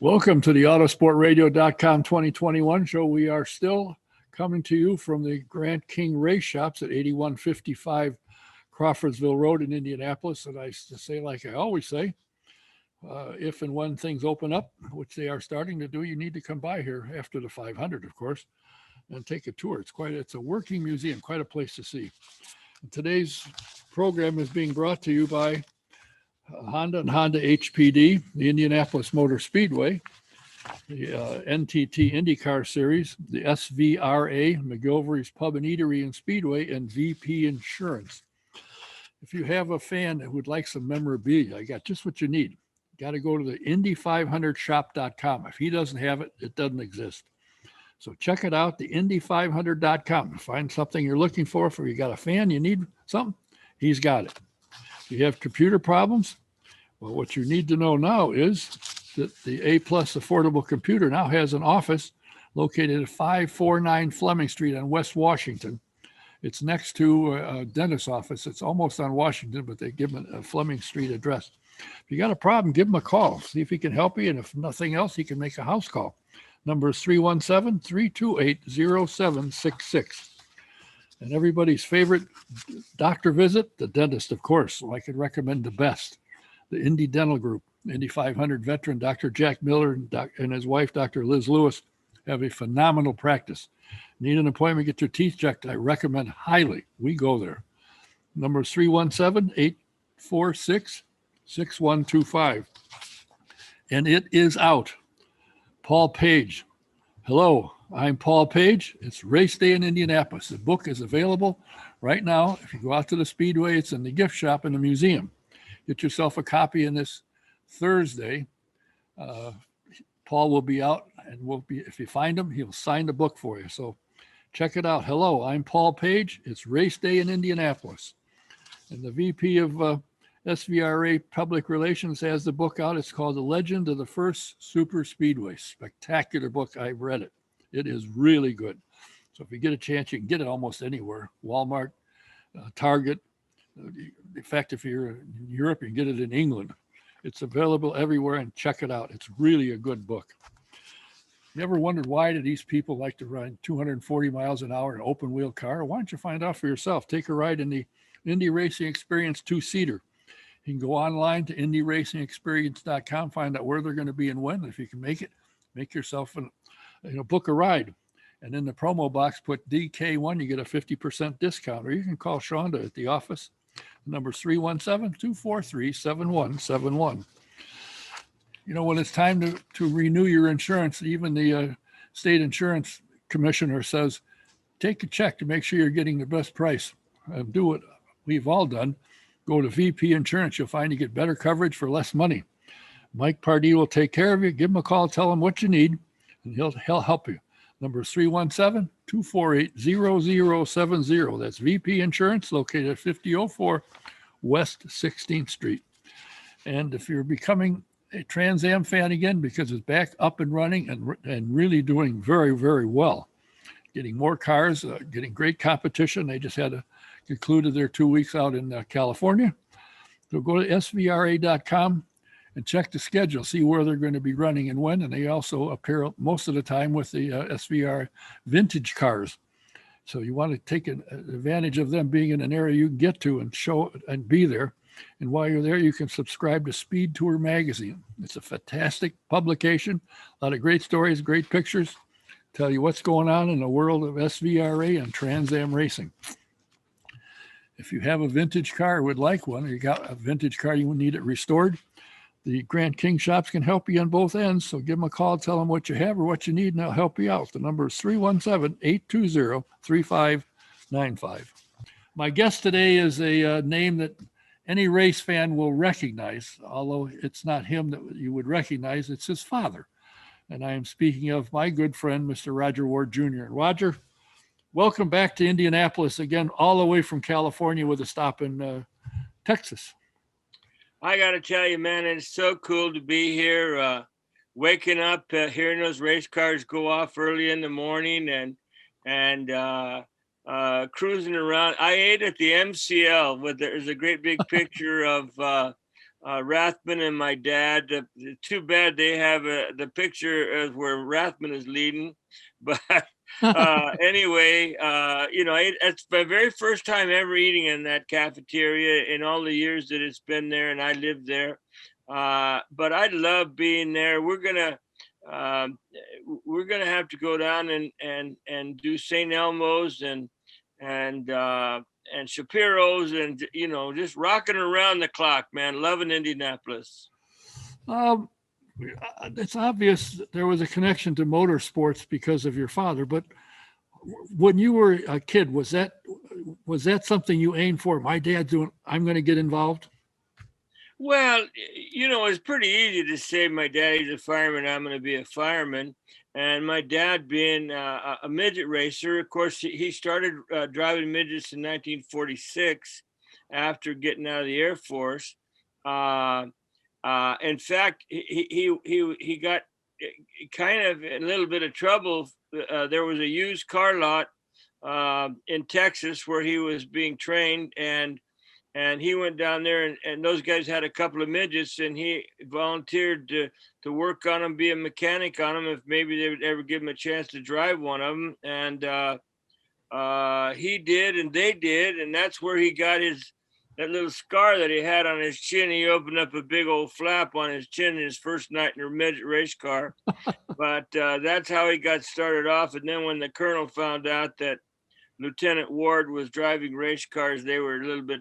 Welcome to the Autosportradio.com 2021 show. We are still coming to you from the Grant King Race Shops at 8155 Crawfordsville Road in Indianapolis. And I say, like I always say, if and when things open up, which they are starting to do, you need to come by here after the 500, of course, and take a tour. It's a working museum, quite a place to see. And today's program is being brought to you by Honda and Honda HPD, the Indianapolis Motor Speedway, the NTT IndyCar Series, the SVRA, McGilvery's Pub and Eatery and Speedway, and VP Insurance. If you have a fan that would like some memorabilia, I got just what you need. You got to go to the Indy500shop.com. If he doesn't have it, it doesn't exist. So check it out, the Indy500.com. Find something you're looking for. If you got a fan, you need something, he's got it. You have computer problems? Well, what you need to know now is that the A+ Affordable Computer now has an office located at 549 Fleming Street on West Washington. It's next to a dentist's office. It's almost on Washington, but they give them a Fleming Street address. If you got a problem, give him a call. See if he can help you. And if nothing else, he can make a house call. Number is 317-328-0766. And everybody's favorite doctor visit, the dentist, of course. So I could recommend the best, the Indy Dental Group. Indy 500 veteran Dr. Jack Miller and his wife, Dr. Liz Lewis, have a phenomenal practice. Need an appointment, get your teeth checked, I recommend highly. We go there. Number is 317-846-6125. And it is out. Paul Page. Hello. I'm Paul Page. It's race day in Indianapolis. The book is available right now. If you go out to the Speedway, it's in the gift shop in the museum. Get yourself a copy in this Thursday. Paul will be out, and if you find him, he'll sign the book for you. So check it out. Hello, I'm Paul Page. It's race day in Indianapolis. And the VP of SVRA Public Relations has the book out. It's called The Legend of the First Super Speedway. Spectacular book. I've read it. It is really good. So if you get a chance, you can get it almost anywhere. Walmart, Target. In fact, if you're in Europe, you can get it in England. It's available everywhere, and check it out. It's really a good book. You ever wondered why do these people like to ride 240 miles an hour in an open wheel car? Why don't you find out for yourself? Take a ride in the Indy Racing Experience two-seater. You can go online to indyracingexperience.com, find out where they're going to be and when. If you can make it, make yourself book a ride. And in the promo box, put DK1, you get a 50% discount. Or you can call Shonda at the office. The number is 317-243-7171. You know, when it's time to renew your insurance, even the state insurance commissioner says, take a check to make sure you're getting the best price. Do what we've all done. Go to VP Insurance. You'll find you get better coverage for less money. Mike Pardee will take care of you. Give him a call. Tell him what you need, and he'll help you. Number is 317-248-0070. That's VP Insurance, located at 5004 West 16th Street. And if you're becoming a Trans Am fan again, because it's back up and running and really doing very, very well, getting more cars, getting great competition. They just concluded their 2 weeks out in California. So go to svra.com and check the schedule, see where they're going to be running and when. And they also appear most of the time with the SVR vintage cars. So you want to take advantage of them being in an area you can get to and show and be there. And while you're there, you can subscribe to Speed Tour magazine. It's a fantastic publication, a lot of great stories, great pictures, tell you what's going on in the world of SVRA and Trans Am racing. If you have a vintage car, would like one, or you got a vintage car, you need it restored, the Grant King shops can help you on both ends. So give them a call, tell them what you have or what you need, and they'll help you out. The number is 317-820-3595. My guest today is a name that any race fan will recognize, although it's not him that you would recognize, it's his father. And I am speaking of my good friend, Mr. Rodger Ward Jr. And Rodger, welcome back to Indianapolis again, all the way from California with a stop in Texas. I got to tell you, man, it's so cool to be here, waking up, hearing those race cars go off early in the morning and cruising around. I ate at the MCL. There's a great big picture of Rathman and my dad. Too bad they have the picture as where Rathman is leading, but anyway, it's my very first time ever eating in that cafeteria in all the years that it's been there, and I lived there. But I love being there. We're gonna have to go down and do St. Elmo's and Shapiro's and just rocking around the clock, man. Loving Indianapolis. Um, it's obvious there was a connection to motorsports because of your father, but when you were a kid, was that something you aimed for? My dad's doing, I'm going to get involved. Well, it's pretty easy to say my daddy's a fireman, I'm going to be a fireman. And my dad being a midget racer, of course, he started driving midgets in 1946 after getting out of the Air Force. In fact, he got kind of a little bit of trouble. There was a used car lot in Texas where he was being trained, and he went down there, and those guys had a couple of midgets, and he volunteered to work on them, be a mechanic on them, if maybe they would ever give him a chance to drive one of them. And he did, and they did, and that's where he got that little scar that he had on his chin. He opened up a big old flap on his chin in his first night in a midget race car. But that's how he got started off. And then when the colonel found out that Lieutenant Ward was driving race cars, they were a little bit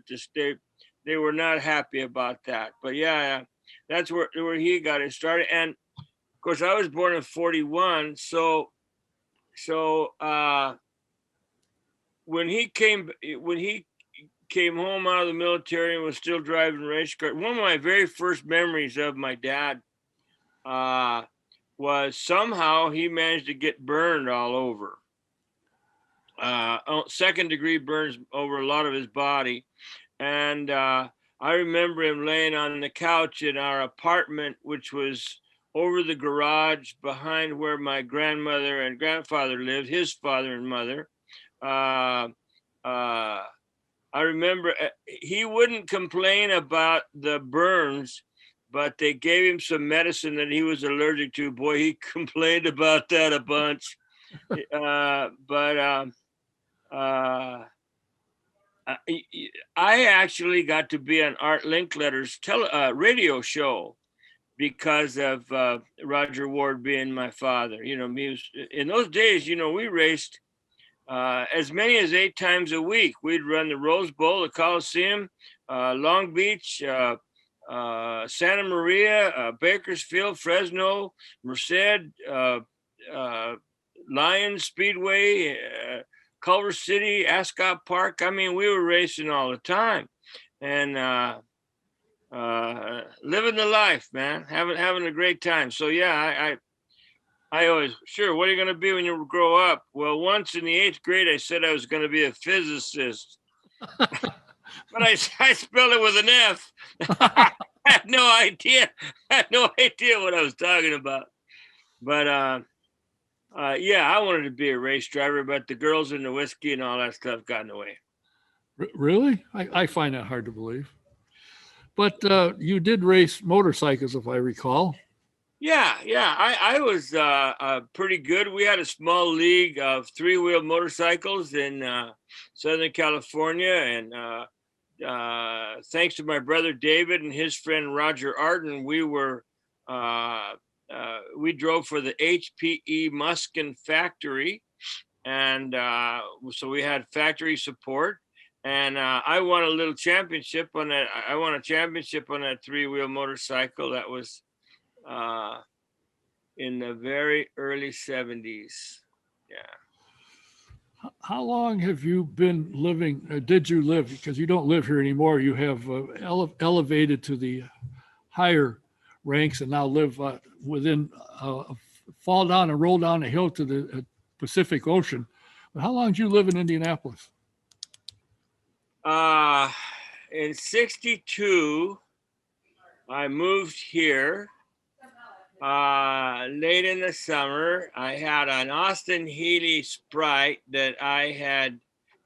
they were not happy about that. But yeah, that's where he got it started. And of course, I was born in 41, so when he came home out of the military and was still driving race cars, one of my very first memories of my dad was somehow he managed to get burned all over. Second degree burns over a lot of his body. And I remember him laying on the couch in our apartment, which was over the garage behind where my grandmother and grandfather lived, his father and mother. I remember he wouldn't complain about the burns, but they gave him some medicine that he was allergic to. Boy, he complained about that a bunch. I actually got to be on Art Linkletter's radio show because of Rodger Ward being my father. He was, in those days, we raced as many as 8 times a week. We'd run the Rose Bowl, the Coliseum, Long Beach, Santa Maria, Bakersfield, Fresno, Merced, Lions Speedway, Culver City, Ascot Park. I mean, we were racing all the time, and living the life, man, having a great time. So yeah, I always, sure, what are you going to be when you grow up? Well, once in the 8th grade, I said I was going to be a physicist, but I spelled it with an F. I had no idea what I was talking about. But yeah, I wanted to be a race driver, but the girls and the whiskey and all that stuff got in the way. Really? I find that hard to believe. But you did race motorcycles, if I recall. Yeah. I was pretty good. We had a small league of 3-wheel motorcycles in Southern California, and thanks to my brother David and his friend Roger Arden, we drove for the HPE Muskin factory, and so we had factory support. And I won a little championship on that. I won a championship on that 3-wheel motorcycle. That was in the very early 70s. Yeah. How long have you been living, or did you live, because you don't live here anymore, you have elevated to the higher ranks and now live within, fall down and roll down a hill to the Pacific Ocean. But how long did you live in Indianapolis? In 62, I moved here. Late in the summer, I had an Austin Healey Sprite that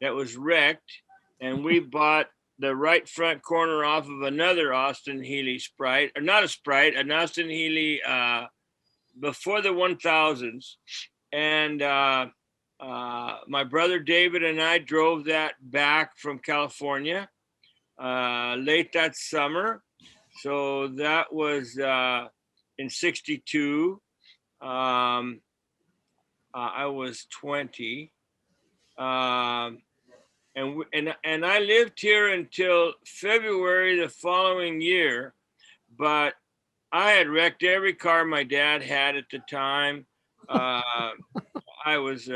was wrecked, and we bought the right front corner off of another Austin Healey Sprite, or not a Sprite, an Austin Healey before the 1000s. And my brother David and I drove that back from California late that summer. So that was in 62. I was 20. And I lived here until February the following year, but I had wrecked every car my dad had at the time. I was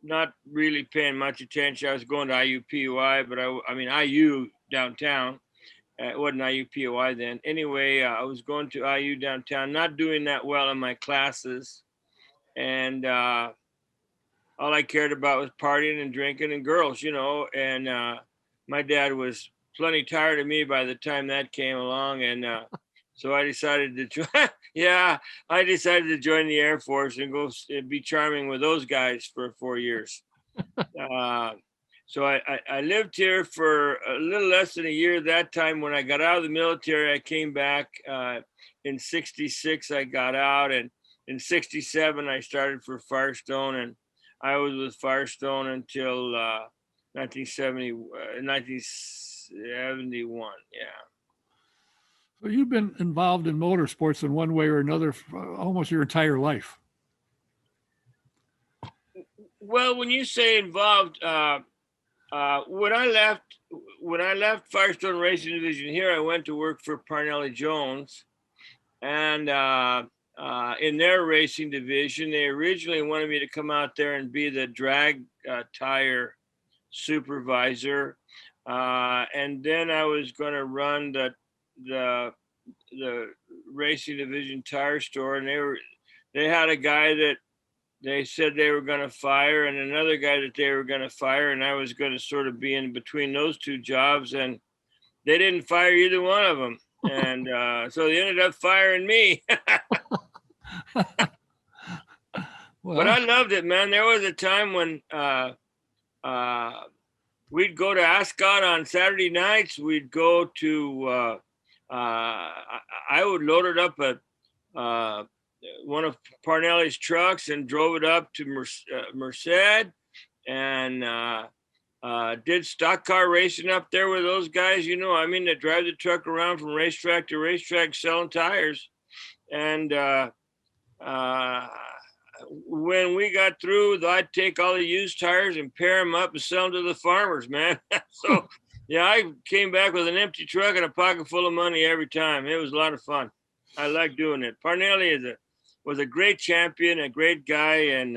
not really paying much attention. I was going to IUPUI, but I mean IU downtown. It wasn't IUPUI then. Anyway, I was going to IU downtown, not doing that well in my classes, and all I cared about was partying and drinking and girls, you know. And my dad was plenty tired of me by the time that came along, and so I decided to join. Yeah, I decided to join the Air Force and go be charming with those guys for 4 years. So I lived here for a little less than a year that time. When I got out of the military, I came back in 66. I got out, and in 67 I started for Firestone, and I was with Firestone until 1971. Yeah. So you've been involved in motorsports in one way or another for almost your entire life. Well, when you say involved, when I left Firestone Racing Division here, I went to work for Parnelli Jones, and in their racing division, they originally wanted me to come out there and be the drag tire supervisor, and then I was going to run the racing division tire store, and they had a guy that they said they were going to fire, and another guy that they were going to fire, and I was going to sort of be in between those two jobs, and they didn't fire either one of them, and so they ended up firing me. Well, but I loved it, man. There was a time when we'd go to Ascot on Saturday nights. We'd go to I would load it up at one of Parnelli's trucks and drove it up to Merced, and did stock car racing up there with those guys. You know, I mean, they drive the truck around from racetrack to racetrack selling tires. And when we got through, I'd take all the used tires and pair them up and sell them to the farmers, man. So yeah, I came back with an empty truck and a pocket full of money every time. It was a lot of fun. I like doing it. Parnelli was a great champion, a great guy, and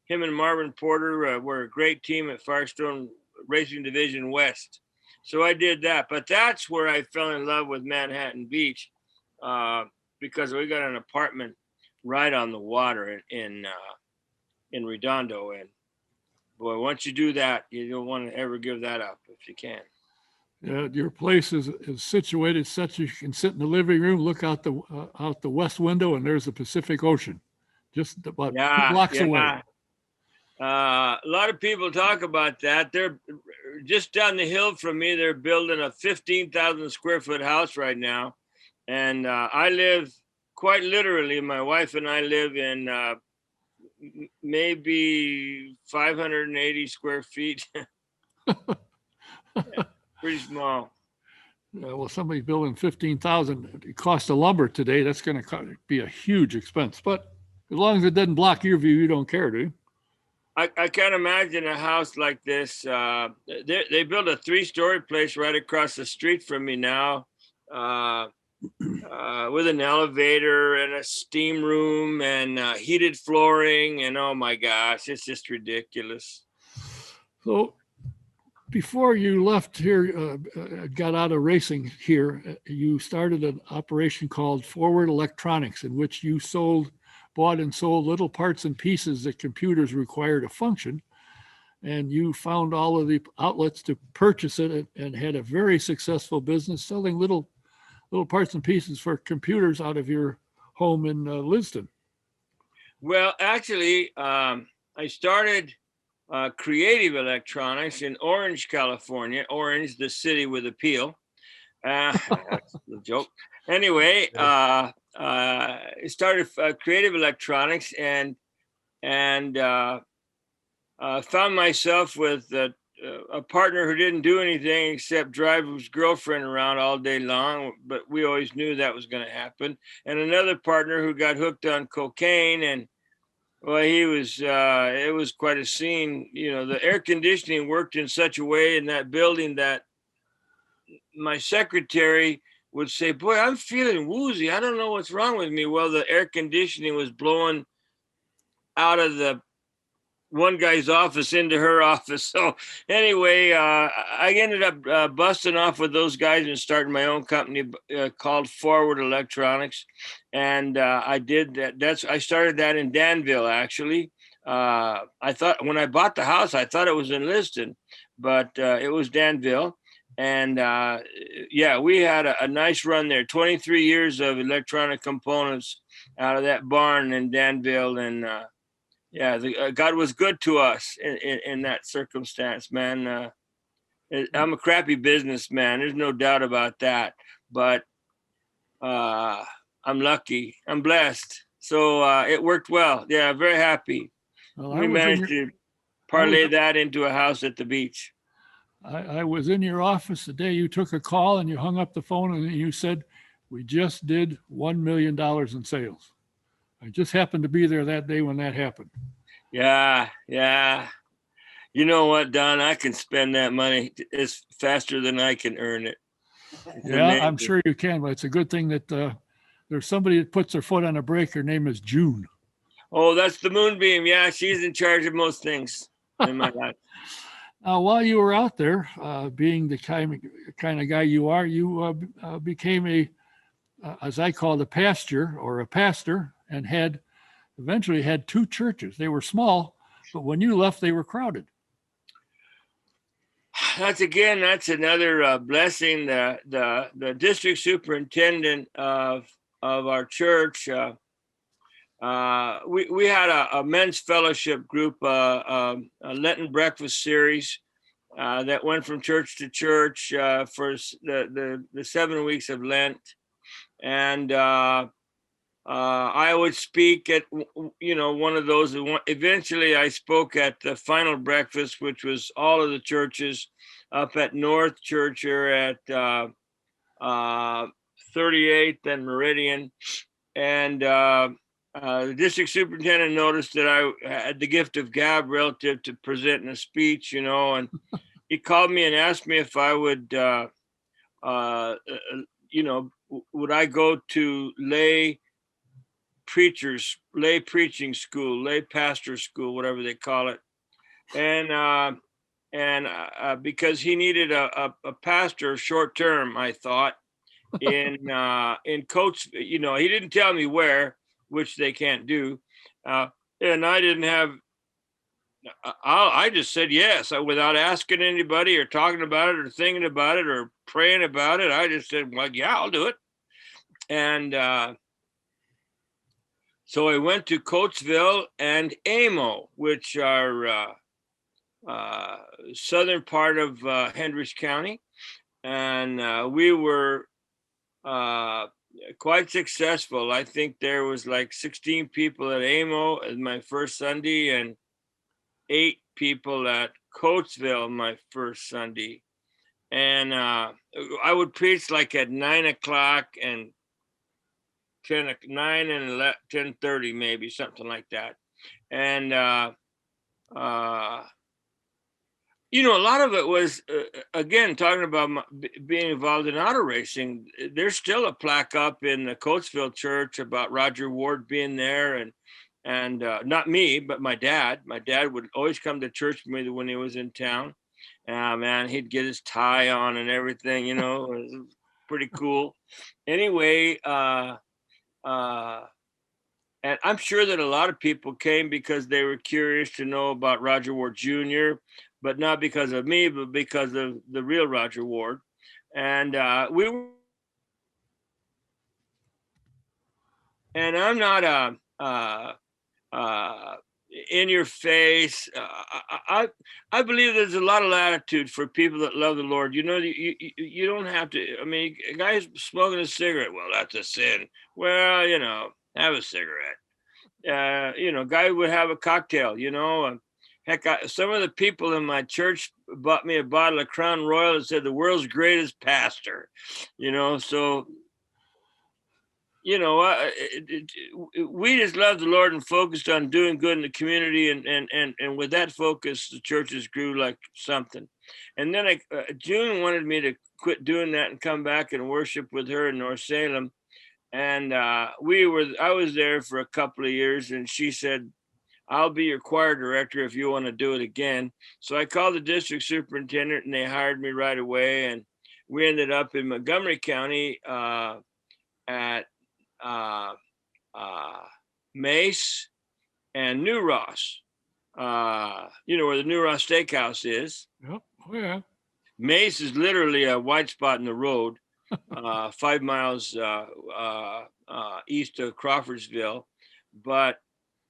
him and Marvin Porter were a great team at Firestone Racing Division West. So I did that. But that's where I fell in love with Manhattan Beach, because we got an apartment right on the water in Redondo. And boy, once you do that, you don't want to ever give that up if you can. Yeah, your place is situated such you can sit in the living room, look out the west window, and there's the Pacific Ocean, just about 2 blocks away. A lot of people talk about that. They're just down the hill from me. They're building a 15,000 square foot house right now, and I live quite literally. My wife and I live in maybe 580 square feet. Yeah. Pretty small. Well, somebody building 15,000, it cost of lumber today. That's going to be a huge expense. But as long as it doesn't block your view, you don't care, do you? I can't imagine a house like this. They built a 3-story place right across the street from me now, with an elevator and a steam room and heated flooring. And oh my gosh, it's just ridiculous. So before you left here, got out of racing here, you started an operation called Forward Electronics, in which you bought and sold little parts and pieces that computers require to function. And you found all of the outlets to purchase it, and had a very successful business selling little parts and pieces for computers out of your home in Liston. Well, actually, I started Creative Electronics in Orange, California. Orange, the city with appeal. That's the joke. Anyway, started Creative Electronics and found myself with a partner who didn't do anything except drive his girlfriend around all day long, but we always knew that was going to happen. And another partner who got hooked on cocaine, and well, it was quite a scene. The air conditioning worked in such a way in that building that my secretary would say, "Boy, I'm feeling woozy. I don't know what's wrong with me." Well, the air conditioning was blowing out of the one guy's office into her office. So anyway, I ended up busting off with those guys and starting my own company called Forward Electronics. And I did that. I started that in Danville, actually. I thought when I bought the house, I thought it was in Liston, but it was Danville. And yeah, we had a nice run there, 23 years of electronic components out of that barn in Danville. And yeah, God was good to us in that circumstance, man. I'm a crappy businessman. There's no doubt about that. But I'm lucky. I'm blessed. So it worked well. Yeah, very happy. Well, We managed to parlay that into a house at the beach. I was in your office the day you took a call and you hung up the phone and you said, "We just did $1 million in sales." I just happened to be there that day when that happened. Yeah. You know what, Don? I can spend that money as faster than I can earn it. Yeah, amazing. I'm sure you can, but it's a good thing that there's somebody that puts their foot on a brake. Her name is June. Oh, that's the moonbeam. Yeah, she's in charge of most things in my life. While you were out there, being the kind of guy you are, you became as I call it, a pastor, and eventually had two churches. They were small, but when you left, they were crowded. That's another blessing. The district superintendent of our church, we had a men's fellowship group, a Lenten breakfast series that went from church to church for the 7 weeks of Lent. And I would speak at, one of those. Eventually, I spoke at the final breakfast, which was all of the churches up at North Church here at 38th and Meridian. And the district superintendent noticed that I had the gift of gab relative to presenting a speech, and he called me and asked me if I would, would I go to lay preaching school, lay pastor school, whatever they call it. And because he needed a pastor short term, I thought in Coates, he didn't tell me where, which they can't do. And I didn't have, I just said yes without asking anybody or talking about it or thinking about it or praying about it. I just said, well, yeah, I'll do it. And so I went to Coatesville and Amo, which are southern part of Hendricks County. And we were quite successful. I think there was like 16 people at Amo at my first Sunday and 8 people at Coatesville my first Sunday. And I would preach like at 9 o'clock and 9 and 10:30, maybe something like that. And a lot of it was again talking about being involved in auto racing. There's still a plaque up in the Coatesville church about Rodger Ward being there, and not me, but my dad. My dad would always come to church with me when he was in town. Man, he'd get his tie on and everything. It was pretty cool. Anyway. And I'm sure that a lot of people came because they were curious to know about Rodger Ward Jr., but not because of me, but because of the real Rodger Ward. And I'm not in your face. I believe there's a lot of latitude for people that love the Lord. You don't have to. I mean, a guy's smoking a cigarette. Well, that's a sin. Well, have a cigarette. Guy would have a cocktail. Heck, some of the people in my church bought me a bottle of Crown Royal and said the world's greatest pastor. So we just love the Lord and focused on doing good in the community, and with that focus, the churches grew like something. And then June wanted me to quit doing that and come back and worship with her in North Salem. And I was there for a couple of years, and she said, I'll be your choir director if you want to do it again. So I called the district superintendent, and they hired me right away. And we ended up in Montgomery County at Mace and New Ross, where the New Ross Steakhouse is. Yep. Oh, yeah. Mace is literally a white spot in the road, 5 miles east of Crawfordsville. But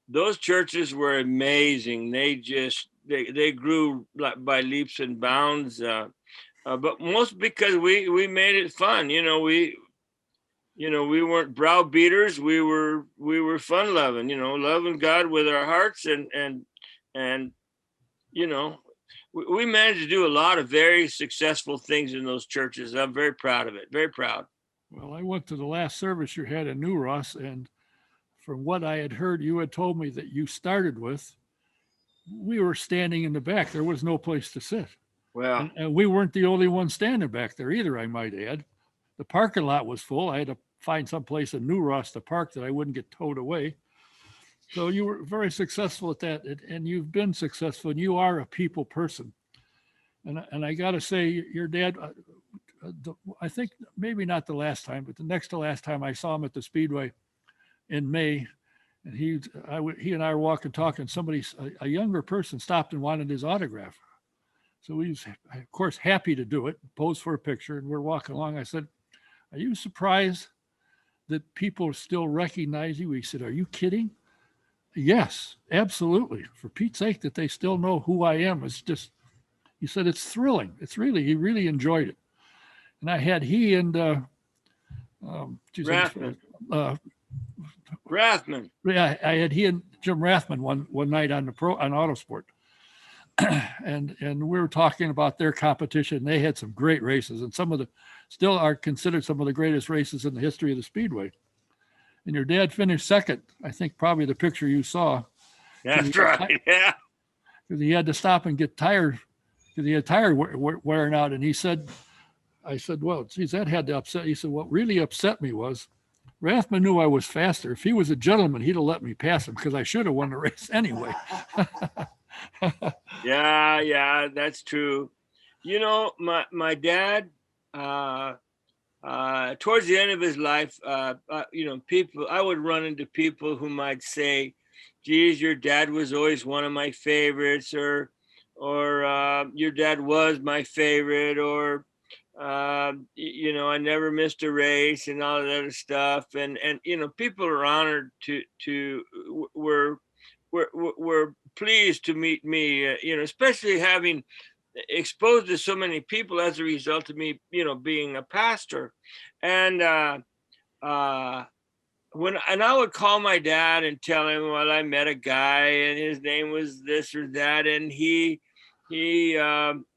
those churches were amazing. They grew by leaps and bounds, but most because we made it fun. We weren't browbeaters. We were fun loving. Loving God with our hearts, and we managed to do a lot of very successful things in those churches. I'm very proud of it. Very proud. Well, I went to the last service you had in New Ross, and from what I had heard, you had told me that you started with, we were standing in the back. There was no place to sit. Well, and we weren't the only ones standing back there either, I might add. The parking lot was full. I had to find some place in New Ross to park that I wouldn't get towed away. So you were very successful at that, and you've been successful, and you are a people person. And I got to say, your dad, I think maybe not the last time, but the next to last time I saw him at the Speedway in May, and he and I were walking, talking. A younger person stopped and wanted his autograph. So he was, of course, happy to do it, pose for a picture, and we're walking along. I said, "Are you surprised that people still recognize you?" He said, "Are you kidding?" Yes, absolutely. For Pete's sake, that they still know who I am. It's just, he said, it's thrilling. He really enjoyed it. And I had he and Rathman. Yeah, I had he and Jim Rathman one night on Autosport, and we were talking about their competition. They had some great races, and still are considered some of the greatest races in the history of the Speedway. And your dad finished second. I think probably the picture you saw. That's right. Yeah. Because he had to stop and get tires, because he had tire wearing out. And I said, well, geez, that had to upset. He said, what really upset me was Rathman knew I was faster. If he was a gentleman, he'd have let me pass him, because I should have won the race anyway. Yeah, that's true. My dad, towards the end of his life, people, I would run into people who might say, geez, your dad was always one of my favorites, or your dad was my favorite, or I never missed a race, and all of that other stuff. And people are honored were pleased to meet me, especially having exposed to so many people as a result of me, being a pastor. And I would call my dad and tell him, well, I met a guy and his name was this or that, and he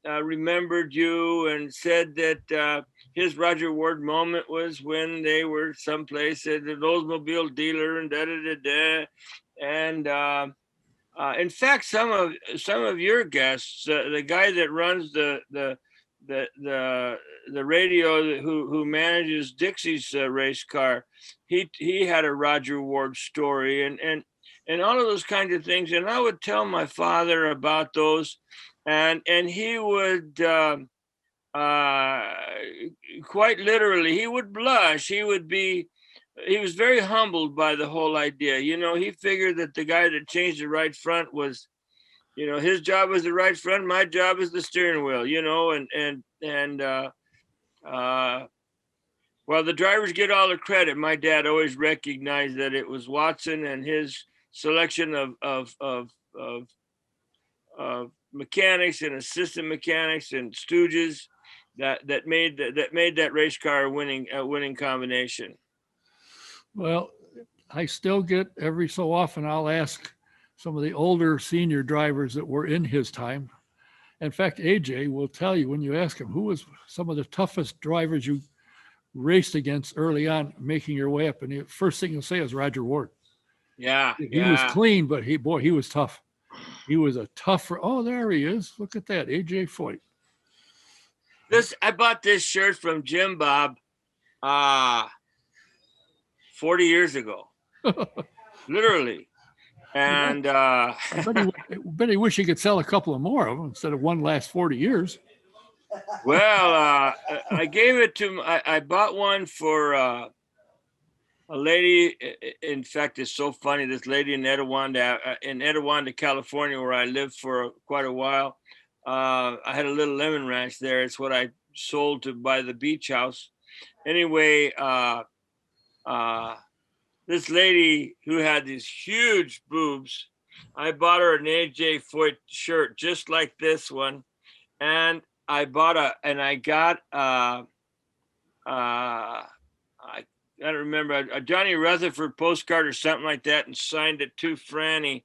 remembered you and said that his Rodger Ward moment was when they were someplace at an Oldsmobile dealer, and da-da-da-da. And in fact, some of your guests, the guy that runs the radio, who manages Dixie's race car, he had a Rodger Ward story, and all of those kinds of things. And I would tell my father about those, and he would quite literally, he would blush. He was very humbled by the whole idea. He figured that the guy that changed the right front was, his job was the right front, my job is the steering wheel, while the drivers get all the credit, my dad always recognized that it was Watson and his selection of of mechanics and assistant mechanics and stooges that made that race car a winning combination. Well, I still get every so often, I'll ask some of the older senior drivers that were in his time. In fact, AJ will tell you when you ask him who was some of the toughest drivers you raced against early on, making your way up. And the first thing he'll say is Rodger Ward. Yeah. He was clean, but he was tough. He was a tough. Oh, there he is. Look at that, AJ Foyt. I bought this shirt from Jim Bob 40 years ago. Literally. And I bet he wish he could sell a couple of more of them instead of one last 40 years. Well, I gave it to I bought one for a lady. In fact, it's so funny. This lady in Etiwanda, California, where I lived for quite a while. I had a little lemon ranch there. It's what I sold to buy the beach house. Anyway, this lady who had these huge boobs, I bought her an AJ Foyt shirt just like this one, and I got I don't remember, a Johnny Rutherford postcard or something like that, and signed it to Franny.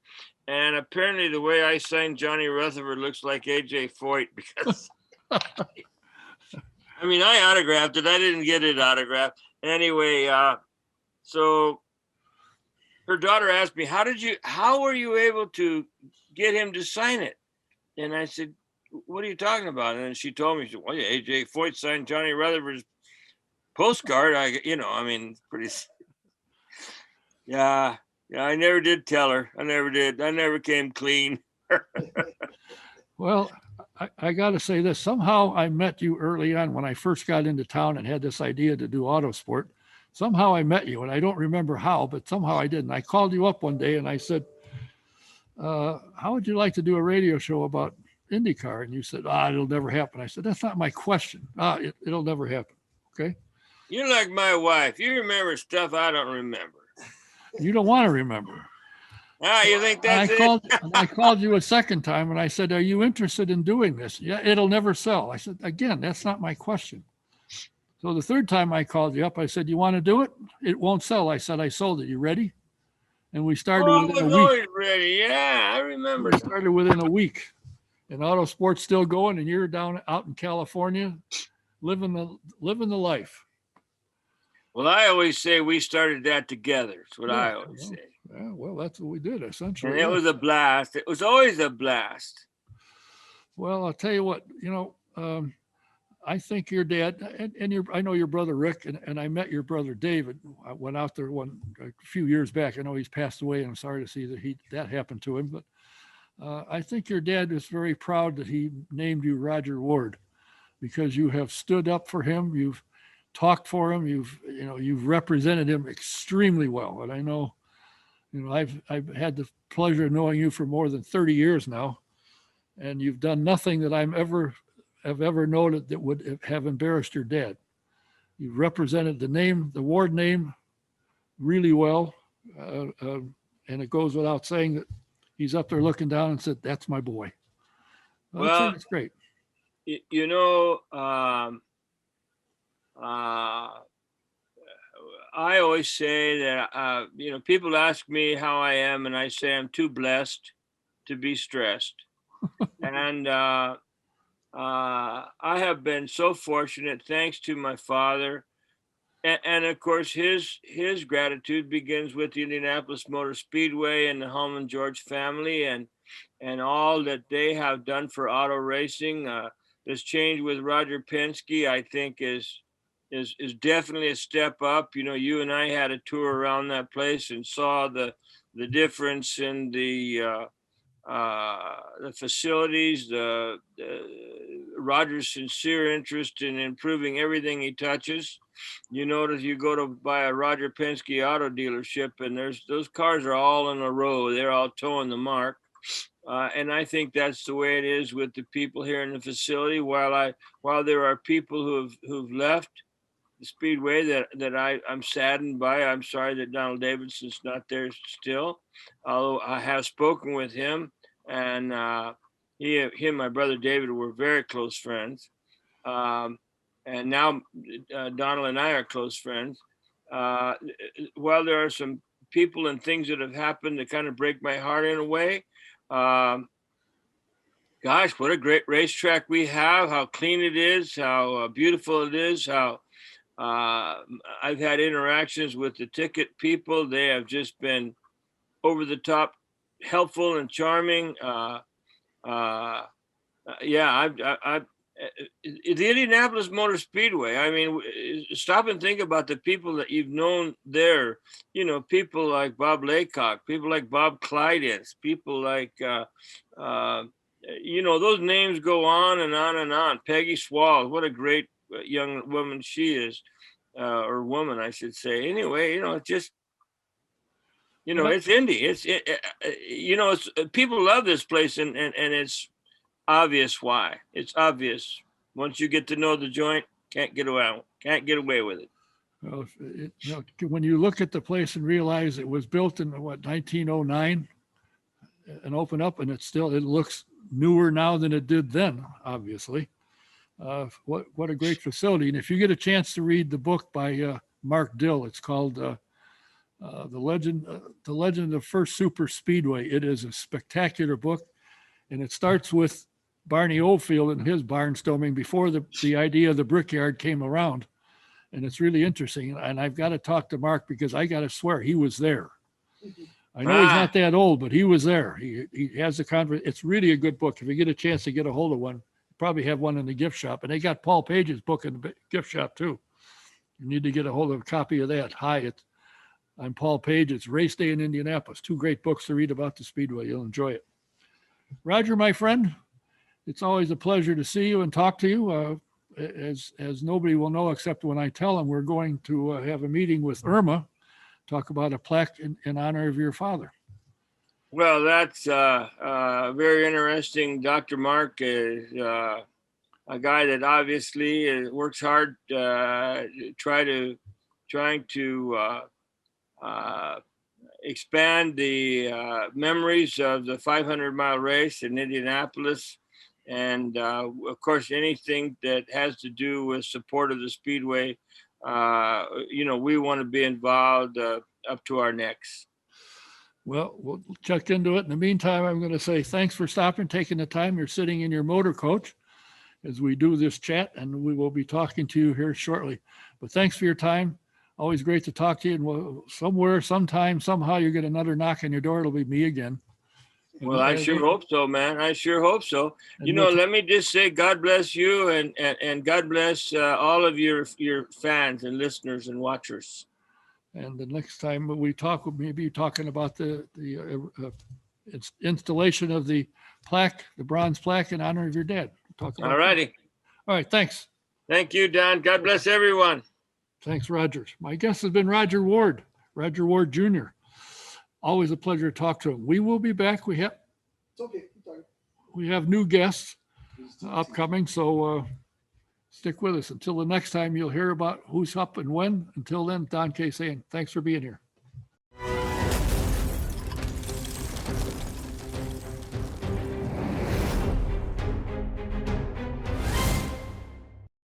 And apparently the way I signed Johnny Rutherford looks like AJ Foyt, because I mean, I autographed it. I didn't get it autographed. Anyway, so her daughter asked me, how were you able to get him to sign it? And I said, what are you talking about? And then she told me, well, yeah, AJ Foyt signed Johnny Rutherford's postcard. Pretty. Yeah, I never did tell her. I never did. I never came clean. Well, I got to say this. Somehow I met you early on when I first got into town and had this idea to do auto sport. Somehow I met you, and I don't remember how, but somehow I did. And I called you up one day and I said, how would you like to do a radio show about IndyCar? And you said, it'll never happen. I said, that's not my question. It'll never happen. Okay. You're like my wife. You remember stuff I don't remember. You don't want to remember. You think that's it? I called you a second time and I said, are you interested in doing this? Yeah, it'll never sell. I said, again, that's not my question. So the third time I called you up, I said, you want to do it? It won't sell. I said, I sold it. You ready? And we started within a week. Always ready. Yeah, I remember. We started within a week. And auto sport's still going, and you're out in California living the life. Well, I always say we started that together. That's what I always say. Yeah, well, that's what we did, essentially. And it was a blast. It was always a blast. Well, I'll tell you what, I think your dad and I know your brother Rick, and I met your brother David. I went out there a few years back. I know he's passed away, and I'm sorry to see that happened to him. But I think your dad was very proud that he named you Rodger Ward, because you have stood up for him. You've talked for him. You've represented him extremely well. And I know, I've had the pleasure of knowing you for more than 30 years now, and you've done nothing that have ever noted that would have embarrassed your dad. You've represented the Ward name really well. And it goes without saying that he's up there looking down and said, that's my boy. Well, it's great. I always say that, people ask me how I am, and I say I'm too blessed to be stressed. And I have been so fortunate, thanks to my father. And of course, his gratitude begins with the Indianapolis Motor Speedway and the Holman George family, and all that they have done for auto racing. This change with Roger Penske, I think, is definitely a step up. You and I had a tour around that place and saw the difference in the facilities, Roger's sincere interest in improving everything he touches. You notice you go to buy a Roger Penske auto dealership, and those cars are all in a row. They're all towing the mark. And I think that's the way it is with the people here in the facility. While there are people who've left the Speedway that I'm saddened by. I'm sorry that Donald Davidson's not there still, although I have spoken with him. and he and my brother David were very close friends. And now Donald and I are close friends. While there are some people and things that have happened that kind of break my heart in a way, gosh, what a great racetrack we have! How clean it is! How beautiful it is! How I've had interactions with the ticket people. They have just been over the top helpful and charming. Yeah, the Indianapolis Motor Speedway. I mean, stop and think about the people that you've known there. You know, people like Bob Laycock, people like Bob Clydens, people like, you know, those names go on and on and on. Peggy Swallow, what a great young woman she is, or woman, I should say. Anyway, you know, it's just, you know, it's Indy. You know, it's people love this place, and it's obvious why. It's obvious. Once you get to know the joint, can't get away with it. Well, you know, when you look at the place and realize it was built in what, 1909 and open up, and it looks newer now than it did then, obviously. What a great facility. And if you get a chance to read the book by Mark Dill, it's called The Legend of First Super Speedway. It is a spectacular book, and it starts with Barney Oldfield and his barnstorming before the idea of the Brickyard came around. And it's really interesting. And I've got to talk to Mark, because I got to swear he was there. I know he's not that old, but he was there. He has the conference. It's really a good book. If you get a chance to get a hold of one, probably have one in the gift shop. And they got Paul Page's book in the gift shop too. You need to get a hold of a copy of that. I'm Paul Page. It's Race Day in Indianapolis. 2 great books to read about the Speedway. You'll enjoy it. Rodger, my friend, it's always a pleasure to see you and talk to you. As nobody will know except when I tell them, we're going to have a meeting with Irma, talk about a plaque in honor of your father. Well, that's very interesting. Dr. Mark is a guy that obviously works hard, trying to expand the memories of the 500-mile race in Indianapolis. And of course, anything that has to do with support of the Speedway, you know, we want to be involved up to our necks. Well, we'll check into it. In the meantime, I'm going to say thanks for stopping, taking the time. You're sitting in your motor coach as we do this chat, and we will be talking to you here shortly. But thanks for your time. Always great to talk to you. And somewhere, sometime, somehow you get another knock on your door. It'll be me again. Well, I sure hope so, man. I sure hope so. You know, let me just say, God bless you, and God bless all of your fans and listeners and watchers. And the next time we talk, we'll maybe talking about the installation of the plaque, the bronze plaque in honor of your dad. We'll talk about all righty. All right. Thanks. Thank you, Don. God bless everyone. Thanks, Rodger. My guest has been Rodger Ward Jr. Always a pleasure to talk to him. We will be back. We have new guests upcoming, so stick with us. Until the next time, you'll hear about who's up and when. Until then, Don K. saying thanks for being here.